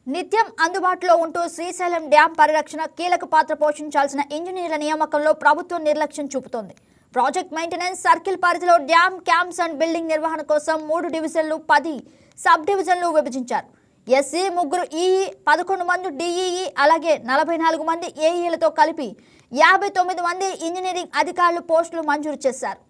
నిత్యం అందుబాటులో ఉంటూ శ్రీశైలం డ్యాం పరిరక్షణ కీలక పాత్ర పోషించాల్సిన ఇంజనీర్ల నియామకంలో ప్రభుత్వం నిర్లక్ష్యం చూపుతోంది. ప్రాజెక్ట్ మెయింటెనెన్స్ సర్కిల్ పరిధిలో డ్యాం క్యాంప్స్ అండ్ బిల్డింగ్ నిర్వహణ కోసం 3 డివిజన్లు 10 సబ్ డివిజన్లు విభజించారు. ఎస్సీ 3 ఈఈ 11 మంది డిఈఈ అలాగే 44 మంది ఏఈలతో కలిపి 59 మంది ఇంజనీరింగ్ అధికారులు పోస్టులు మంజూరు చేశారు.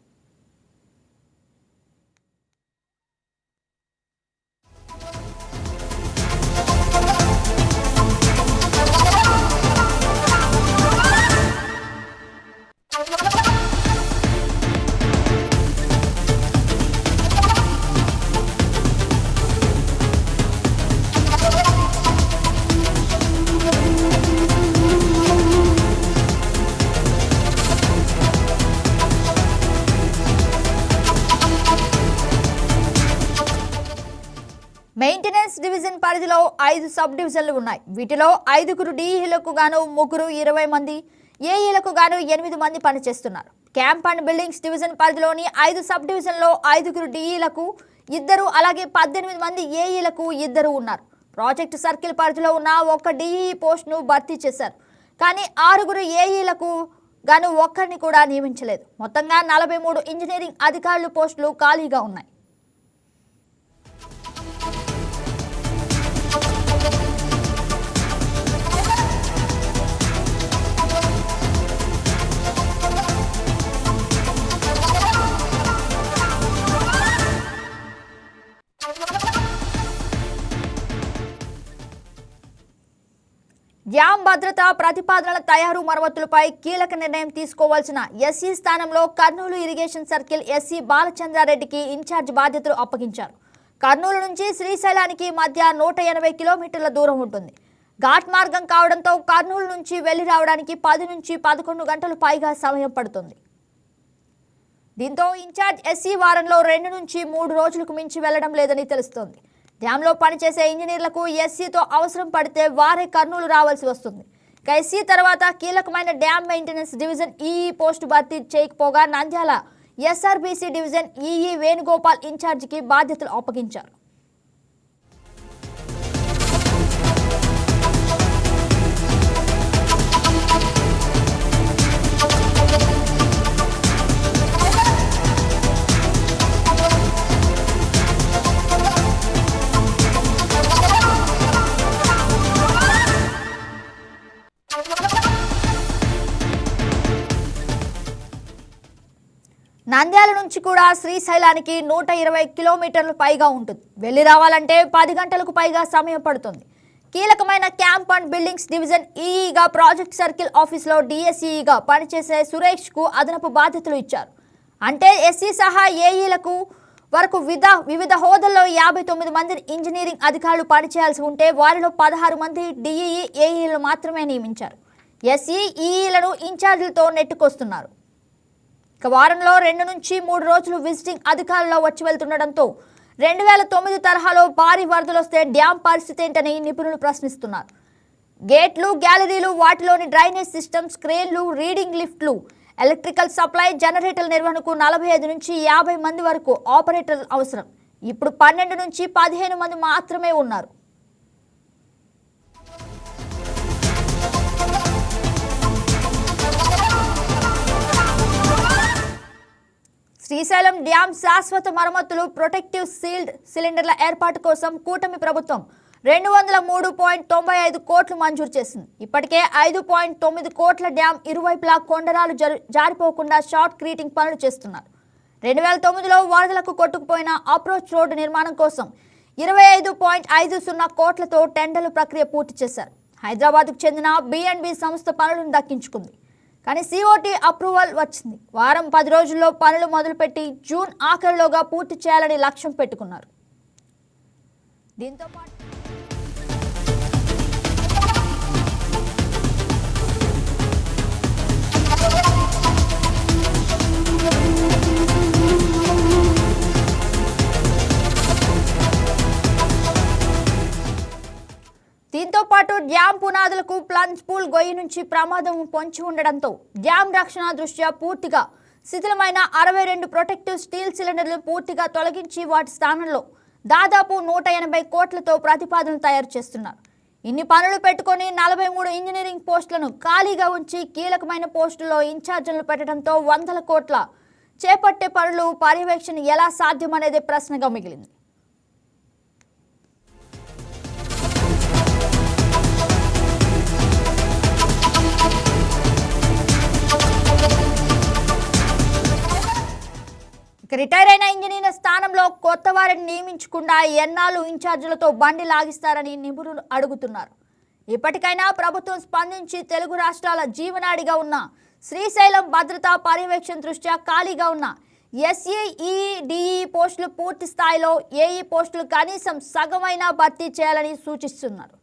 మెయింటెనెన్స్ డివిజన్ పరిధిలో 5 సబ్ డివిజన్లు ఉన్నాయి. వీటిలో 5 డిఈలకు గాను 3 20 మంది, ఏఈలకు గాను 8 మంది పనిచేస్తున్నారు. క్యాంప్ అండ్ బిల్డింగ్స్ డివిజన్ పరిధిలోని 5 సబ్ డివిజన్లో 5 డిఈలకు 2 అలాగే 18 మంది ఏఈలకు 2 ఉన్నారు. ప్రాజెక్టు సర్కిల్ పరిధిలో ఉన్న 1 డిఈ పోస్టును భర్తీ చేశారు. కానీ 6 ఏఈలకు గాను ఒక్కరిని కూడా నియమించలేదు. మొత్తంగా 43 ఇంజనీరింగ్ అధికారులు పోస్టులు ఖాళీగా ఉన్నాయి. డ్యాం భద్రతా ప్రతిపాదనల తయారు మరమ్మతులపై కీలక నిర్ణయం తీసుకోవాల్సిన ఎస్సీ స్థానంలో కర్నూలు ఇరిగేషన్ సర్కిల్ ఎస్సీ బాలచంద్రారెడ్డికి ఇన్ఛార్జ్ బాధ్యతలు అప్పగించారు. కర్నూలు నుంచి శ్రీశైలానికి మధ్య 180 కిలోమీటర్ల దూరం ఉంటుంది. ఘాట్ మార్గం కావడంతో కర్నూలు నుంచి వెళ్లి రావడానికి 10 నుంచి 11 గంటలు పైగా సమయం పడుతుంది. దీంతో ఇన్ఛార్జ్ ఎస్సీ వారంలో 2 నుంచి 3 రోజులకు మించి వెళ్లడం లేదని తెలుస్తోంది. డ్యాంలో పనిచేసే ఇంజనీర్లకు ఎస్సీతో అవసరం పడితే వారే కర్నూలు రావాల్సి వస్తుంది. ఎస్సీ తర్వాత కీలకమైన dam maintenance division EE post భర్తీ చేయకపోగా Nandyal SRBC division EE Venugopal ఇన్ఛార్జికి బాధ్యతలు అప్పగించారు. నంద్యాల నుంచి కూడా శ్రీశైలానికి 120 కిలోమీటర్లు పైగా ఉంటుంది. వెళ్లి రావాలంటే 10 గంటలకు పైగా సమయం పడుతుంది. కీలకమైన క్యాంప్ అండ్ బిల్డింగ్స్ డివిజన్ ఈఈగా ప్రాజెక్ట్ సర్కిల్ ఆఫీస్లో డిఎస్ఈగా పనిచేసే సురేష్కు అదనపు బాధ్యతలు ఇచ్చారు. అంటే ఎస్సీ సహా ఏఈలకు వరకు వివిధ హోదాల్లో 59 మంది ఇంజనీరింగ్ అధికారులు పనిచేయాల్సి ఉంటే వారిలో 16 మంది డిఈఈ ఏఈలు మాత్రమే నియమించారు. ఎస్సీ ఈఈలను ఇన్ఛార్జీలతో నెట్టుకొస్తున్నారు. వారంలో 2 నుంచి 3 రోజులు విజిటింగ్ అధికారులు వచ్చి వెళ్తుండటంతో 2009 తరహాలో భారీ వరదలు వస్తే డ్యాం పరిస్థితి ఏంటని నిపుణులు ప్రశ్నిస్తున్నారు. గేట్లు, గ్యాలరీలు, వాటిలోని డ్రైనేజ్ సిస్టమ్స్, క్రేన్లు, రీడింగ్ లిఫ్ట్లు, ఎలక్ట్రికల్ సప్లై, జనరేటర్ల నిర్వహణకు 45 నుంచి 50 మంది వరకు ఆపరేటర్లు అవసరం. ఇప్పుడు 12 నుంచి 15 మంది మాత్రమే ఉన్నారు. శ్రీశైలం డ్యాం శాశ్వత మరమ్మతులు, ప్రొటెక్టివ్ సీల్డ్ సిలిండర్ల ఏర్పాటు కోసం కూటమి ప్రభుత్వం 203.95 కోట్లు మంజూరు చేసింది. ఇప్పటికే 5.9 కోట్ల డ్యాం ఇరువైపులా కొండరాలు జారిపోకుండా షార్ట్ క్రీటింగ్ పనులు చేస్తున్నారు. 2009లో వరదలకు కొట్టుకుపోయిన అప్రోచ్ రోడ్డు నిర్మాణం కోసం 25.50 కోట్లతో టెండర్ల ప్రక్రియ పూర్తి చేశారు. హైదరాబాద్కు చెందిన B&B సంస్థ పనులను దక్కించుకుంది. కానీ సిఓటి అప్రూవల్ వచ్చింది. వారం 10 రోజుల్లో పనులు మొదలుపెట్టి జూన్ ఆఖరిలోగా పూర్తి చేయాలని లక్ష్యం పెట్టుకున్నారు. దీంతో పాటు డ్యాం పునాదులకు ప్లంజ్ పూల్ గొయ్యి నుంచి ప్రమాదం పొంచి ఉండడంతో డ్యాం రక్షణ దృష్ట్యా పూర్తిగా శిథిలమైన 62 ప్రొటెక్టివ్ స్టీల్ సిలిండర్లు పూర్తిగా తొలగించి వాటి స్థానంలో దాదాపు 180 కోట్లతో ప్రతిపాదనలు తయారు చేస్తున్నారు. ఇన్ని పనులు పెట్టుకొని 43 ఇంజనీరింగ్ పోస్టులను ఖాళీగా ఉంచి కీలకమైన పోస్టుల్లో ఇన్ఛార్జీలను పెట్టడంతో వందల కోట్ల చేపట్టే పనులు పర్యవేక్షణ ఎలా సాధ్యమనేది ప్రశ్నగా మిగిలింది. రిటైర్ అయిన ఇంజనీర్ స్థానంలో కొత్త వారిని నియమించకుండా ఎన్నాళ్ళు ఇన్ఛార్జీలతో బండి లాగిస్తారని నిపుణులు అడుగుతున్నారు. ఇప్పటికైనా ప్రభుత్వం స్పందించి తెలుగు రాష్ట్రాల జీవనాడిగా ఉన్న శ్రీశైలం భద్రతా పర్యవేక్షణ దృష్ట్యా ఖాళీగా ఉన్న ఎస్ఏఈ డిఈ పోస్టులు పూర్తి స్థాయిలో, ఏఈ పోస్టులు కనీసం సగమైనా భర్తీ చేయాలని సూచిస్తున్నారు.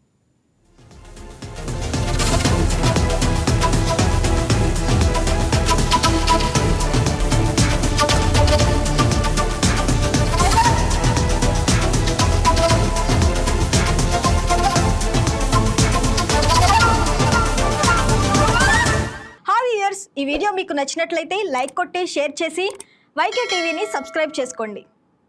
ఈ వీడియో మీకు నచ్చినట్లయితే లైక్ కొట్టి షేర్ చేసి వైకే టీవీని సబ్స్క్రైబ్ చేసుకోండి.